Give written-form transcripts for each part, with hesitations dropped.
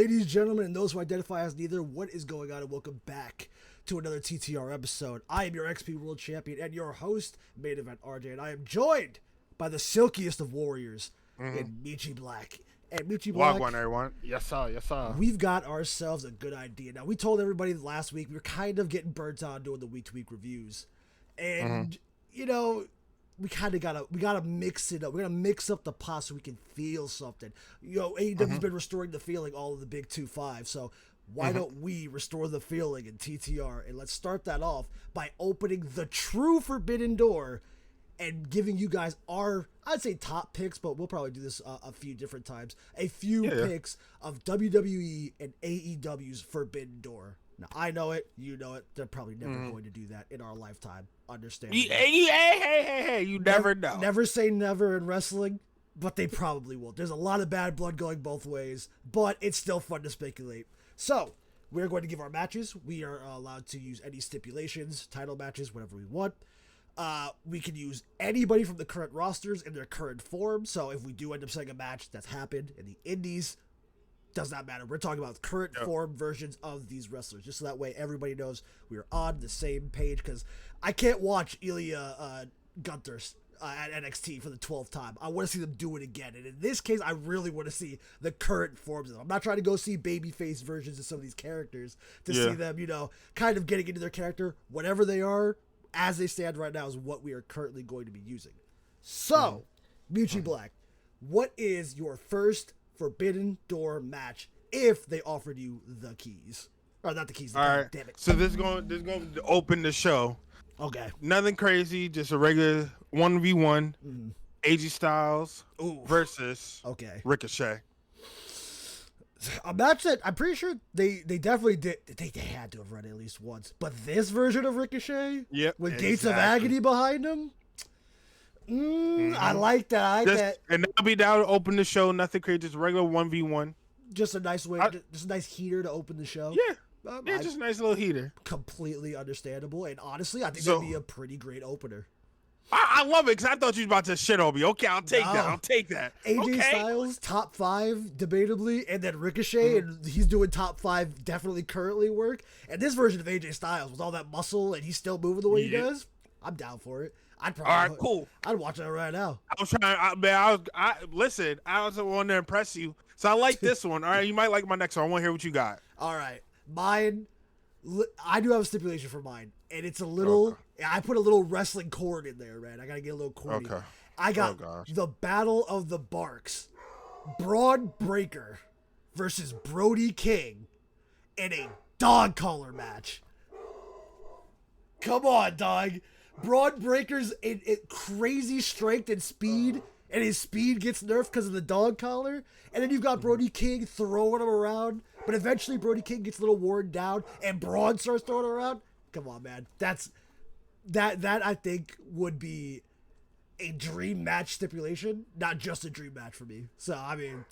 ladies, gentlemen, and those who identify as neither, what is going on, and welcome back to another TTR episode. I am your XP World Champion and your host, Main Event RJ, and I am joined by the silkiest of warriors in Michi Black. And Michi Black, Wagwan, everyone. Yes, sir. Yes, sir. we've got ourselves a good idea. Now, we told everybody last week we were kind of getting burnt out doing the week-to-week reviews. And, you know, we gotta mix it up. We gotta mix up the pot so we can feel something. You know, AEW's been restoring the feeling all of the big 2-5, so why don't we restore the feeling in TTR? And let's start that off by opening the true Forbidden Door and giving you guys our, I'd say top picks, but we'll probably do this a few different times. A few picks of WWE and AEW's Forbidden Door. Now, I know it, you know it. They're probably never going to do that in our lifetime. Understand? Hey, you never know. Never say never in wrestling, but they probably will. There's a lot of bad blood going both ways, but it's still fun to speculate. So, we're going to give our matches. We are allowed to use any stipulations, title matches, whatever we want. We can use anybody from the current rosters in their current form. So, if we do end up saying a match that's happened in the indies, does not matter. We're talking about current form versions of these wrestlers, just so that way everybody knows we are on the same page, because I can't watch Ilya Gunther at NXT for the 12th time. I want to see them do it again, and in this case, I really want to see the current forms of them. I'm not trying to go see babyface versions of some of these characters to see them, you know, kind of getting into their character. Whatever they are, as they stand right now, is what we are currently going to be using. So, Michi Black, what is your first Forbidden Door match if they offered you the keys? Or not the keys, the All right. damn it. So this is going to open the show. Okay. Nothing crazy, just a regular 1v1 AJ Styles versus Ricochet. A match that I'm pretty sure they definitely did. They had to have run at least once. But this version of Ricochet, with Gates of Agony behind him, I like that. I like that. And that'll be down to open the show. Nothing crazy, just regular 1v1. Just a nice way, just a nice heater to open the show. Yeah, just a nice little heater. Completely understandable. And honestly, I think that'd be a pretty great opener. I love it, because I thought you was about to shit on me. Okay, I'll take that. I'll take that. AJ Styles, top 5, debatably, and then Ricochet, and he's doing top 5, definitely currently work. And this version of AJ Styles, with all that muscle, and he's still moving the way he does, I'm down for it. I'd probably, all right, cool. I'd watch that right now. I was trying, listen, I also want to impress you. So I like this one. All right, you might like my next one. I want to hear what you got. All right. Mine, I do have a stipulation for mine, and it's a little, I put a little wrestling chord in there, man. I got to get a little corny. Okay. I got the Battle of the Barks, Braun Breaker versus Brody King in a dog collar match. Come on, dog. Braun Breaker's in crazy strength and speed, and his speed gets nerfed because of the dog collar. And then you've got Brody King throwing him around, but eventually Brody King gets a little worn down, and Braun starts throwing him around. Come on, man. That I think would be a dream match stipulation, not just a dream match for me. So, I mean,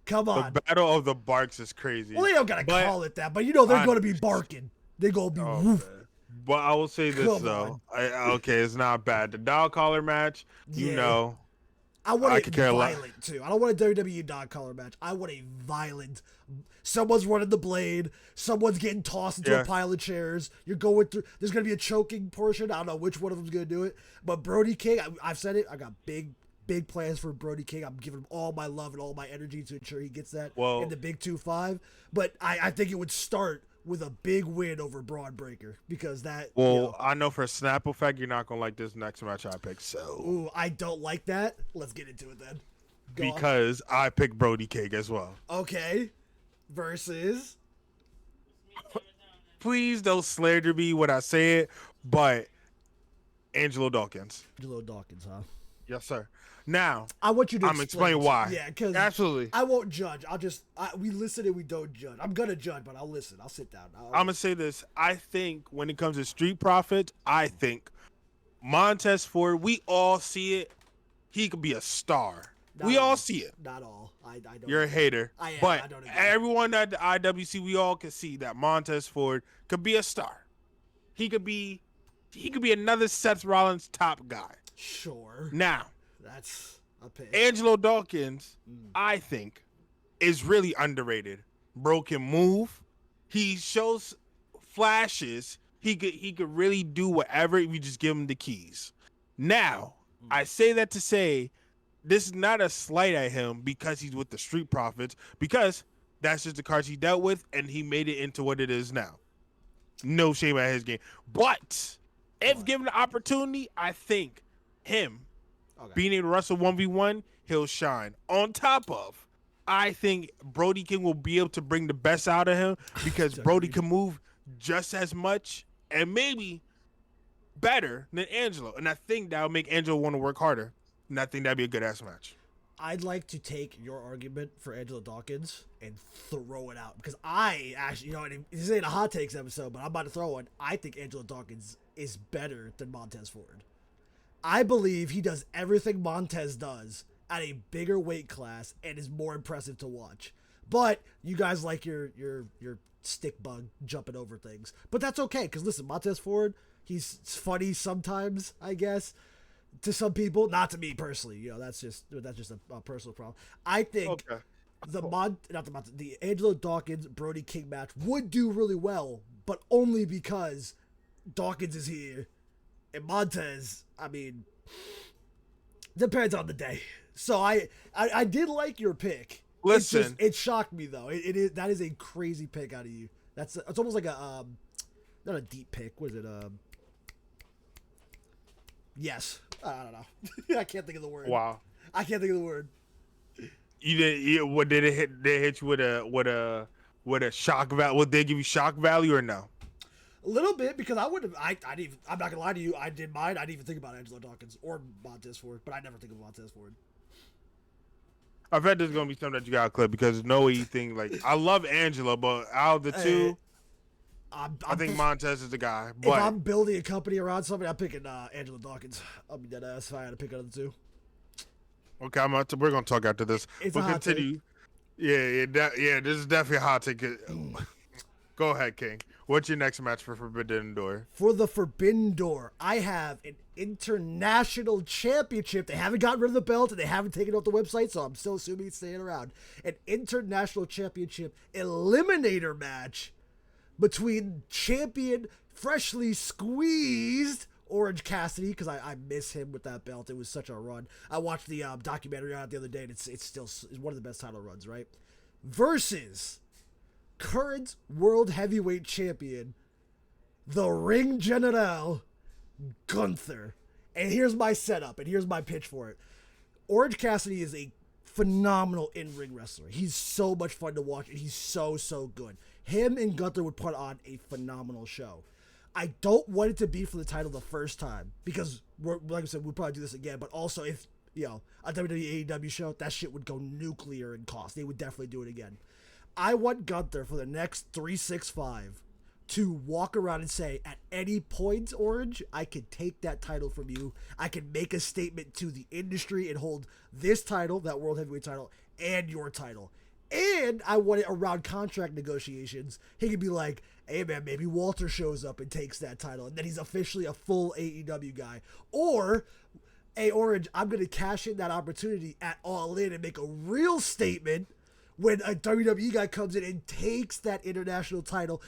come on. The Battle of the Barks is crazy. Well, they don't got to call it that, but you know they're going to be barking. They're going to be woof. But I will say this, though. It's not bad. The dog collar match, you know. I want it violent, too. I don't want a WWE dog collar match. I want a violent. Someone's running the blade. Someone's getting tossed into a pile of chairs. You're going through. There's going to be a choking portion. I don't know which one of them's going to do it. But Brody King, I've said it. I got big plans for Brody King. I'm giving him all my love and all my energy to ensure he gets that in the big 2-5. But I think it would start with a big win over Braun Breaker, because that. Well, I know for a snap effect, you're not gonna like this next match I picked. So, I don't like that. Let's get into it then. Because I picked Brody King as well. Okay, versus. Please don't slander me when I say it, but Angelo Dawkins. Angelo Dawkins, huh? Yes, sir. Now, I want you to explain why. Yeah, because absolutely, I won't judge. We listen and we don't judge. I'm gonna judge, but I'll listen. I'll sit down. I'm gonna say this. I think when it comes to Street Profits, I think Montez Ford. We all see it. He could be a star. We all see it. Not all. I don't. You're a hater. I am. But I don't agree. everyone at the IWC, we all can see that Montez Ford could be a star. He could be another Seth Rollins top guy. Sure. Now. That's a pick. Angelo Dawkins, I think, is really underrated. Bro can move. He shows flashes. He could really do whatever if you just give him the keys. Now, I say that to say this is not a slight at him because he's with the Street Profits, because that's just the cards he dealt with, and he made it into what it is now. No shame at his game. But if given the opportunity, I think him being able to wrestle 1v1, he'll shine. On top of, I think Brody King will be able to bring the best out of him because Brody can move just as much and maybe better than Angelo. And I think that'll make Angelo want to work harder. And I think that'd be a good ass match. I'd like to take your argument for Angelo Dawkins and throw it out because I actually, this ain't a hot takes episode, but I'm about to throw one. I think Angelo Dawkins is better than Montez Ford. I believe he does everything Montez does at a bigger weight class and is more impressive to watch. But you guys like your stick bug jumping over things. But that's okay, because listen, Montez Ford, he's funny sometimes, I guess, to some people. Not to me personally. That's just a personal problem. I think the Angelo Dawkins Brody King match would do really well, but only because Dawkins is here. And Montez, I mean, depends on the day. So I did like your pick. Listen, it shocked me though. That is a crazy pick out of you. It's almost like a not a deep pick. Was it Yes, I don't know. I can't think of the word. Wow, I can't think of the word. You did. What did it hit? They hit you with a shock value? Would they give you shock value or no? A little bit, because I would have. I'm not gonna lie to you. I did mine. I didn't even think about Angelo Dawkins or Montez Ford, but I never think of Montez Ford. I bet there's gonna be something that you got to clip because no way you think like I love Angelo, but out of the two, I think Montez is the guy. But if I'm building a company around somebody, I'm picking Angelo Dawkins. I'll be dead ass if I had to pick out of the two. Okay, we're gonna talk after this. We'll continue. Yeah. This is definitely a hot take. Go ahead, King. What's your next match for Forbidden Door? For the Forbidden Door, I have an international championship. They haven't gotten rid of the belt and they haven't taken it off the website, so I'm still assuming it's staying around. An international championship eliminator match between champion freshly squeezed Orange Cassidy, because I miss him with that belt. It was such a run. I watched the documentary on it the other day, and it's still one of the best title runs, right? Versus current world heavyweight champion, the Ring General, Gunther. And here's my setup, and here's my pitch for it. Orange Cassidy is a phenomenal in-ring wrestler. He's so much fun to watch, and he's so good. Him and Gunther would put on a phenomenal show. I don't want it to be for the title the first time, because, like I said, we'll probably do this again, but also if, a WWE AEW show, that shit would go nuclear in cost. They would definitely do it again. I want Gunther for the next 365 to walk around and say, at any point, Orange, I can take that title from you. I can make a statement to the industry and hold this title, that World Heavyweight title, and your title. And I want it around contract negotiations. He could be like, hey man, maybe Walter shows up and takes that title, and then he's officially a full AEW guy. Or, hey Orange, I'm going to cash in that opportunity at All In and make a real statement when a WWE guy comes in and takes that international title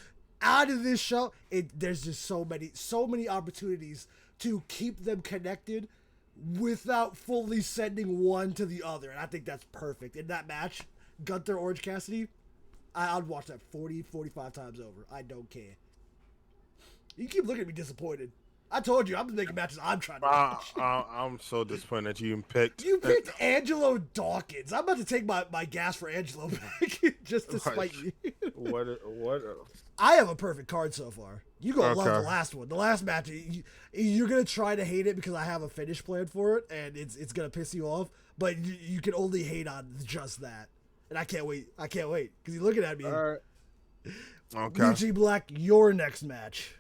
out of this show. There's just so many opportunities to keep them connected without fully sending one to the other. And I think that's perfect. In that match, Gunther, Orange Cassidy, I'd watch that 45 times over. I don't care. You keep looking at me disappointed. I told you, I'm just making matches I'm trying to watch. I'm so disappointed that you even picked. You picked Angelo Dawkins. I'm about to take my gas for Angelo back just to spite you. What? I have a perfect card so far. You're going to love the last one. The last match, you're going to try to hate it because I have a finish plan for it, and it's going to piss you off, but you can only hate on just that. And I can't wait. Because you're looking at me. All right. Okay. Lucci Black, your next match.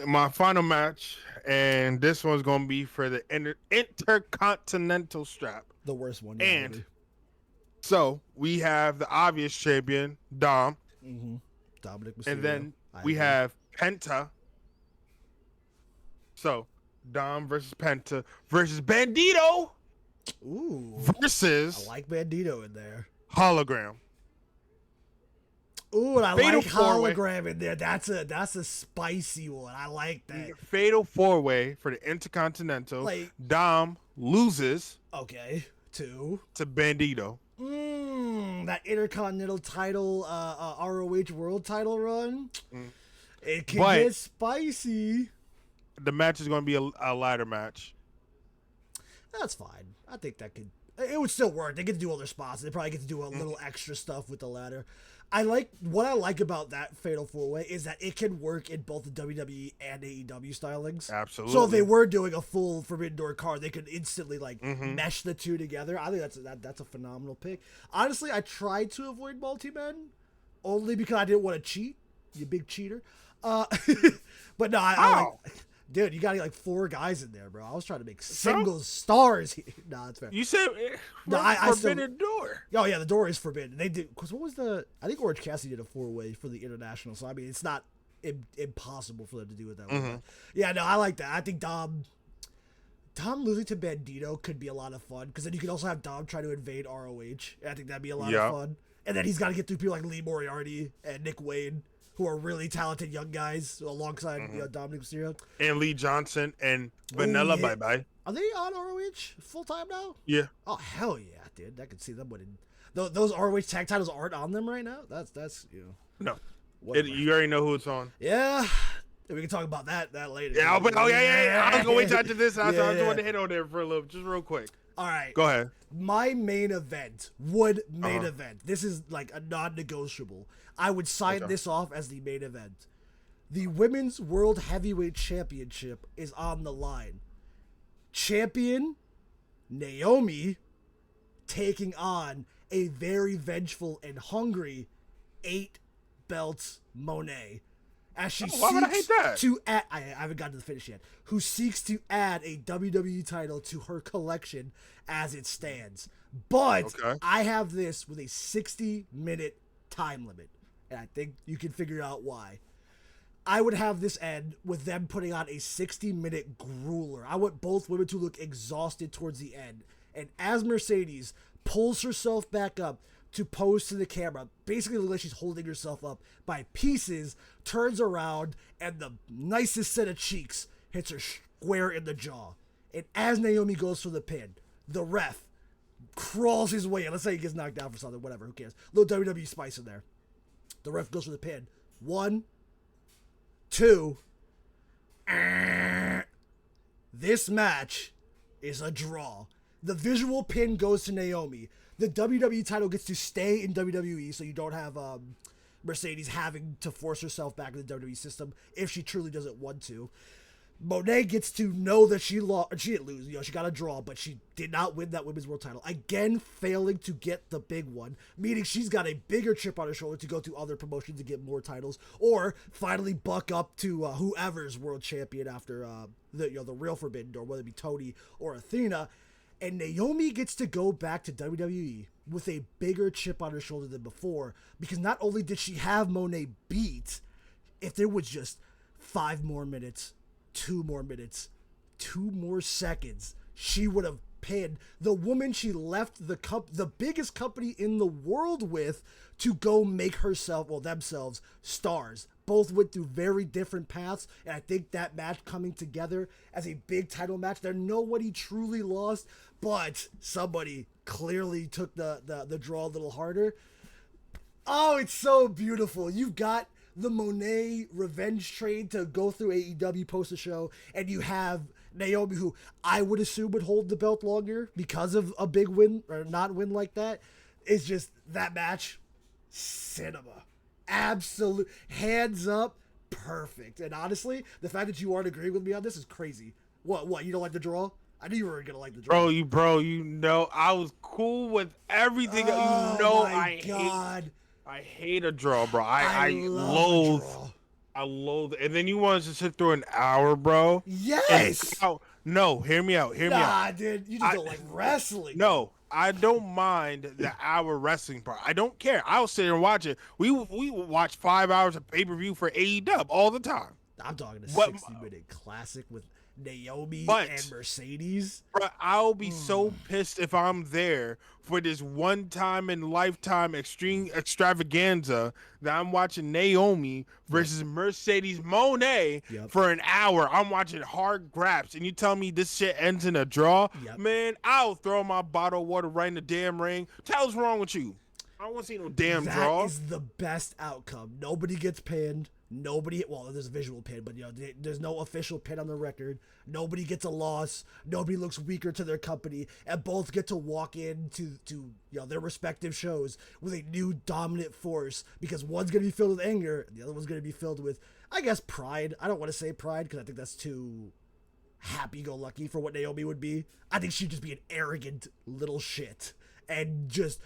My final match, and this one's going to be for the Intercontinental strap. The worst one. And really. So we have the obvious champion, Dom. Mm-hmm. Dominic Mysterio. And then we have Penta. So Dom versus Penta versus Bandito. Ooh. Versus. I like Bandito in there. Hologram. Ooh, and I Fatal like four-way. hologram in there. That's a spicy one. I like that. Fatal 4-way for the Intercontinental. Like, Dom loses okay, 2. to Bandito. That Intercontinental title, ROH World title run. Mm. It can But get spicy. the match is going to be a ladder match. That's fine. I think that could. It would still work. They get to do other spots. They probably get to do a little extra stuff with the ladder. What I like about that Fatal 4-Way is that it can work in both the WWE and AEW stylings. Absolutely. So if they were doing a full Forbidden Door card, they could instantly mesh the two together. I think that's a phenomenal pick. Honestly, I tried to avoid multi-men only because I didn't want to cheat. You big cheater. But no, I like. Dude, you got like 4 guys in there, bro. I was trying to make single stars here. No, that's fair. You said Forbidden Door. Oh, yeah, the door is forbidden. They did, because what was I think Orange Cassidy did a 4-way for the International, so I mean, it's not impossible for them to do it that way. But yeah, no, I like that. I think Dom losing to Bandito could be a lot of fun, because then you can also have Dom try to invade ROH, and I think that'd be a lot of fun. And then he's got to get through people like Lee Moriarty and Nick Wayne, who are really talented young guys alongside Dominic Mysterio. And Lee Johnson and Vanilla Bye-Bye. Are they on ROH full-time now? Yeah. Oh, hell yeah, dude. I could see them winning. Those ROH tag titles aren't on them right now? That's No. You already know who it's on. Yeah. We can talk about that later. Yeah, but I was going to wait after this. I just wanted to hit on there for a little, just real quick. All right. Go ahead. My main event event. This is like a non-negotiable. I would sign this off as the main event. The Women's World Heavyweight Championship is on the line. Champion Naomi taking on a very vengeful and hungry 8 belts Monet. As she why would I hate that? to add, I haven't gotten to the finish yet, who seeks to add a WWE title to her collection as it stands. But I have this with a 60-minute time limit, and I think you can figure out why. I would have this end with them putting on a 60-minute grueler. I want both women to look exhausted towards the end. And as Mercedes pulls herself back up to pose to the camera, basically like she's holding herself up by pieces, turns around, and the nicest set of cheeks hits her square in the jaw. And as Naomi goes for the pin, the ref crawls his way in. Let's say he gets knocked down for something, whatever, who cares? Little WWE spice in there. The ref goes for the pin. 1, 2. This match is a draw. The visual pin goes to Naomi. The WWE title gets to stay in WWE, so you don't have Mercedes having to force herself back in the WWE system if she truly doesn't want to. Monet gets to know that she lost. She didn't lose, she got a draw, but she did not win that Women's World title. Again, failing to get the big one, meaning she's got a bigger chip on her shoulder to go to other promotions to get more titles, or finally buck up to whoever's world champion after the real Forbidden Door, whether it be Tony or Athena. And Naomi gets to go back to WWE with a bigger chip on her shoulder than before, because not only did she have Monet beat, if there was just 5 more minutes, 2 more minutes, 2 more seconds, she would have pinned the woman she left the biggest company in the world with to go make themselves stars. Both went through very different paths, and I think that match coming together as a big title match, there nobody truly lost, but somebody clearly took the draw a little harder. Oh, it's so beautiful. You've got the Monet revenge train to go through AEW post the show, and you have Naomi, who I would assume would hold the belt longer because of a big win or not win like that. It's just that match, cinema. Absolute hands up, perfect. And honestly, the fact that you aren't agreeing with me on this is crazy. What? You don't like the draw? I knew you were gonna like the draw. Bro, I was cool with everything. Oh my God. I hate a draw, bro. I loathe. I loathe. And then you want us to sit through an hour, bro? Yes. No, hear me out. Nah, dude, you just don't like wrestling. No. I don't mind the hour wrestling part. I don't care. I'll sit there and watch it. We watch 5 hours of pay-per-view for AEW all the time. I'm talking a What? 60-minute classic with Naomi But and Mercedes. Bro, I'll be so pissed if I'm there for this one time in lifetime extreme extravaganza that I'm watching Naomi versus Mercedes Moné Yep. for an hour. I'm watching hard graps, and you tell me this shit ends in a draw? Yep. Man, I'll throw my bottle of water right in the damn ring. Tell what's wrong with you. I don't want to see no damn draw. That is the best outcome. Nobody gets pinned. Well, there's a visual pin, but there's no official pin on the record. Nobody gets a loss. Nobody looks weaker to their company, and both get to walk into their respective shows with a new dominant force, because one's gonna be filled with anger, and the other one's gonna be filled with, I guess, pride. I don't want to say pride because I think that's too happy-go-lucky for what Naomi would be. I think she'd just be an arrogant little shit and just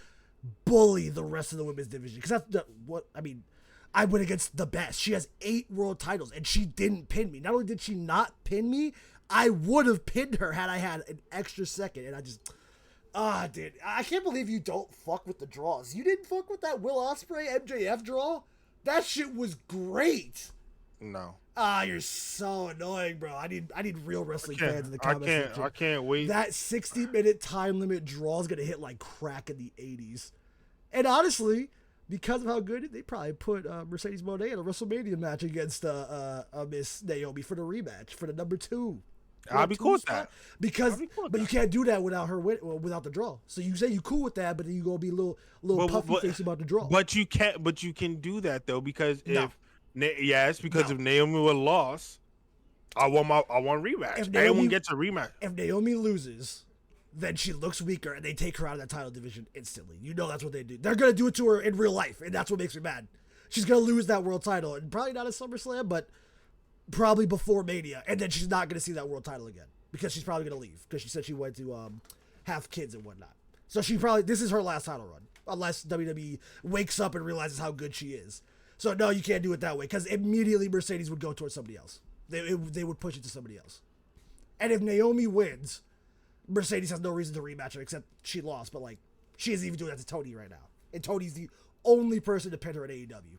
bully the rest of the women's division, because that's what I mean. I went against the best. She has 8 world titles, and she didn't pin me. Not only did she not pin me, I would have pinned her had I had an extra second. And I just, dude, I can't believe you don't fuck with the draws. You didn't fuck with that Will Ospreay MJF draw? That shit was great. No. You're so annoying, bro. I need real wrestling fans in the comments section. I can't wait. That 60-minute time limit draw is gonna hit like crack in the 80s. And honestly, because of how good they probably put Mercedes Moné in a WrestleMania match against Miss Naomi for the rematch for the number 2. I'll be cool with that. But you can't do that without her without the draw. So you say you cool with that, but then you gonna be a little puffy face about the draw. But you can do that though, because if Naomi would have lost, I want rematch. Everyone gets a rematch. If Naomi loses, then she looks weaker, and they take her out of that title division instantly. You know that's what they do. They're going to do it to her in real life, and that's what makes me mad. She's going to lose that world title, and probably not at SummerSlam, but probably before Mania, and then she's not going to see that world title again, because she's probably going to leave, because she said she went to have kids and whatnot. So this is her last title run, unless WWE wakes up and realizes how good she is. So no, you can't do it that way, because immediately Mercedes would go towards somebody else. They would push it to somebody else. And if Naomi wins, Mercedes has no reason to rematch her, except she lost, but she isn't even doing that to Tony right now. And Tony's the only person to pin her at AEW.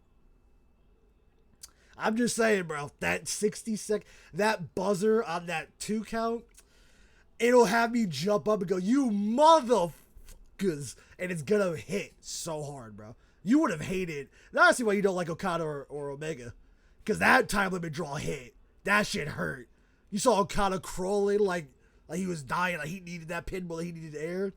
I'm just saying, bro, that 60-second, that buzzer on that 2 count, it'll have me jump up and go, you motherfuckers, and it's gonna hit so hard, bro. You would have hated, now I see why you don't like Okada or Omega, because that time limit draw hit. That shit hurt. You saw Okada crawling like he was dying, like he needed that pinball, like he needed air.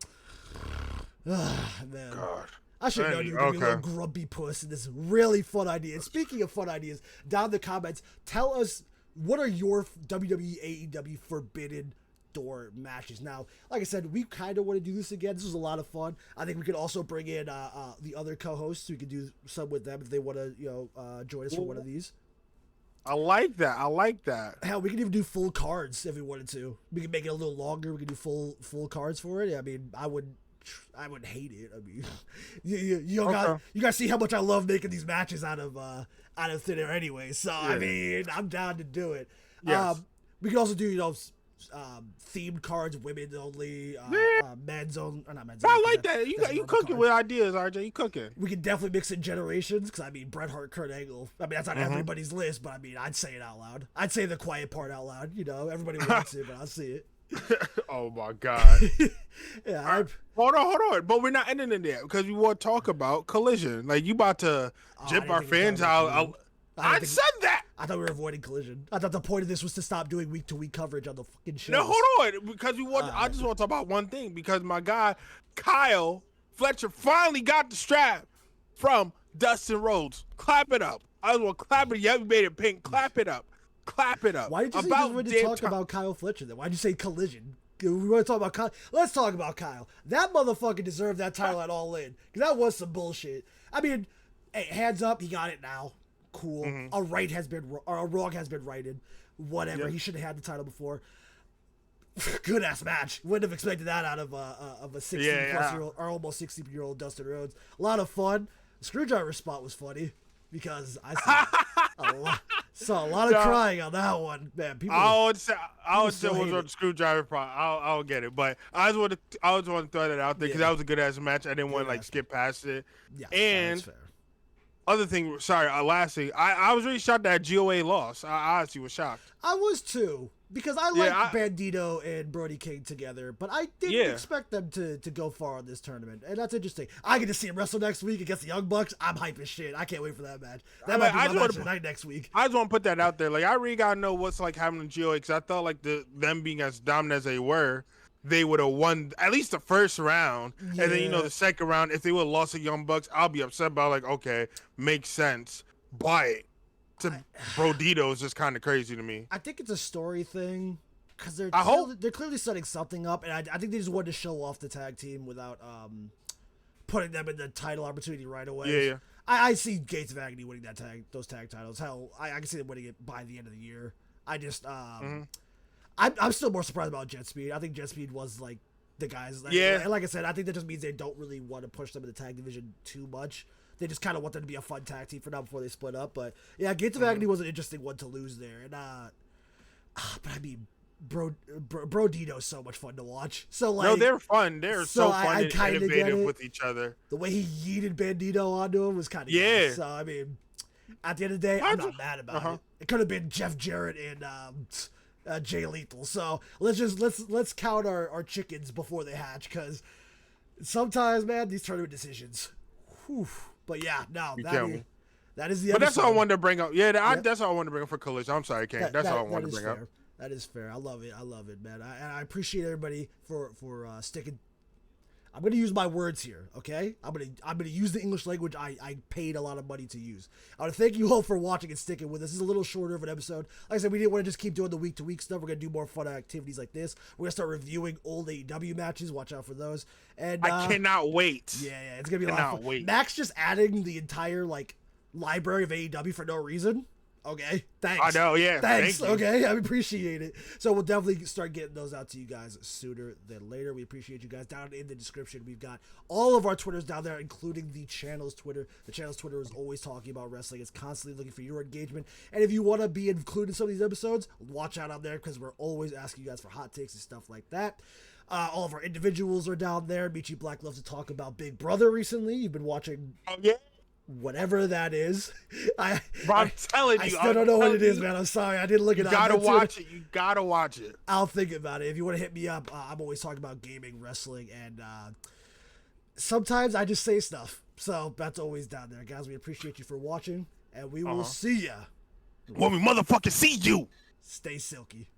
Man. God. I should know you were going to be a little grumpy puss in this really fun idea. And speaking of fun ideas, down in the comments, tell us, what are your WWE AEW Forbidden Door matches? Now, like I said, we kind of want to do this again. This was a lot of fun. I think we could also bring in the other co-hosts. We could do some with them if they want to join us for one of these. I like that. Hell, we could even do full cards if we wanted to. We could make it a little longer. We could do full cards for it. I mean, I would hate it. I mean, you gotta see how much I love making these matches out of thin air anyway. So yeah. I mean, I'm down to do it. Yes. We could also do themed cards, women only, men's only, or not men's only. I like that. You cooking with ideas, RJ. You cooking. We can definitely mix in generations, because I mean, Bret Hart, Kurt Angle. I mean, that's on everybody's list, but I mean, I'd say it out loud. I'd say the quiet part out loud. You know, everybody wants it, but I'll see it. Oh my God. Yeah. Hold on. But we're not ending it there, because we want to talk about Collision. Like, you about to jip our fans out. I said that. I thought we were avoiding Collision. I thought the point of this was to stop doing week-to-week coverage on the fucking show. No, hold on, because I just want to talk about one thing, because my guy Kyle Fletcher finally got the strap from Dustin Rhodes. Clap it up. I just want to clap it. Yeah, we made it pink. Clap it up. Why did you say you wanted to talk about Kyle Fletcher then? Why'd you say Collision? We want to talk about Kyle. Let's talk about Kyle. That motherfucker deserved that title at All In, because that was some bullshit. I mean, hey, hands up, he got it now. Cool. A wrong has been righted. Whatever. Yep. He should have had the title before. Good ass match. Wouldn't have expected that out of a 60-plus-year-old or almost 60-year-old Dustin Rhodes. A lot of fun. The screwdriver spot was funny, because I saw a lot of crying on that one. Man, people. I would say was on the screwdriver part. I'll get it, but I just want to throw that out there, because that was a good ass match. I didn't want to skip past it. Yeah, and that's fair. other thing, sorry, last thing, I was really shocked that GOA lost. I honestly was shocked. I was too, because I like Bandito and Brody King together, but I didn't expect them to go far in this tournament, and that's interesting. I get to see him wrestle next week against the Young Bucks. I'm hype as shit. I can't wait for that match. That might be my match of the night next week. I just want to put that out there. Like, I really gotta know what's like having a GOA, because I thought like them being as dominant as they were, they would have won at least the first round, and then the second round, if they would have lost the Young Bucks, I'll be upset. But like, okay, makes sense. But Brodito is just kind of crazy to me. I think it's a story thing, because they're clearly setting something up, and I think they just wanted to show off the tag team without putting them in the title opportunity right away. Yeah. I see Gates of Agony winning those tag titles. Hell, I can see them winning it by the end of the year. I just I'm still more surprised about Jet Speed. I think Jet Speed was like the guys. And like I said, I think that just means they don't really want to push them in the tag division too much. They just kind of want them to be a fun tag team for now before they split up. But yeah, Gates of Agony was an interesting one to lose there. And but I mean, Brodito's so much fun to watch. So like, no, they're fun. They're so fun and innovative with each other. The way he yeeted Bandito onto him was kind of good. So I mean, at the end of the day, I'm not mad about it. It could have been Jeff Jarrett and Jay Lethal. So let's count our chickens before they hatch, because sometimes, man, these tournament decisions. Whew. But yeah, no, that is the. But that's all I wanted to bring up. Yeah, that's all I wanted to bring up for Collision. I'm sorry, Kane. That's all I wanted to bring up. That is fair. I love it, man. I appreciate everybody for sticking. I'm gonna use my words here, okay? I'm gonna use the English language I paid a lot of money to use. I want to thank you all for watching and sticking with us. This is a little shorter of an episode. Like I said, we didn't want to just keep doing the week-to-week stuff. We're gonna do more fun activities like this. We're gonna start reviewing old AEW matches. Watch out for those. And I cannot wait. Yeah, it's gonna be a lot of fun. Max just adding the entire library of AEW for no reason. Okay, thanks. I know, yeah. Thanks. Okay, I appreciate it. So we'll definitely start getting those out to you guys sooner than later. We appreciate you guys. Down in the description, we've got all of our Twitters down there, including the channel's Twitter. The channel's Twitter is always talking about wrestling. It's constantly looking for your engagement. And if you want to be included in some of these episodes, watch out there, because we're always asking you guys for hot takes and stuff like that. All of our individuals are down there. Michi Black loves to talk about Big Brother recently. You've been watching. Oh, yeah. Whatever that is. I'm telling you. I still don't know what it is, man. I'm sorry. I didn't look it up. You gotta watch it. You gotta watch it. I'll think about it. If you want to hit me up, I'm always talking about gaming, wrestling, and sometimes I just say stuff. So that's always down there. Guys, we appreciate you for watching, and we will see ya. When we motherfucking see you. Stay silky.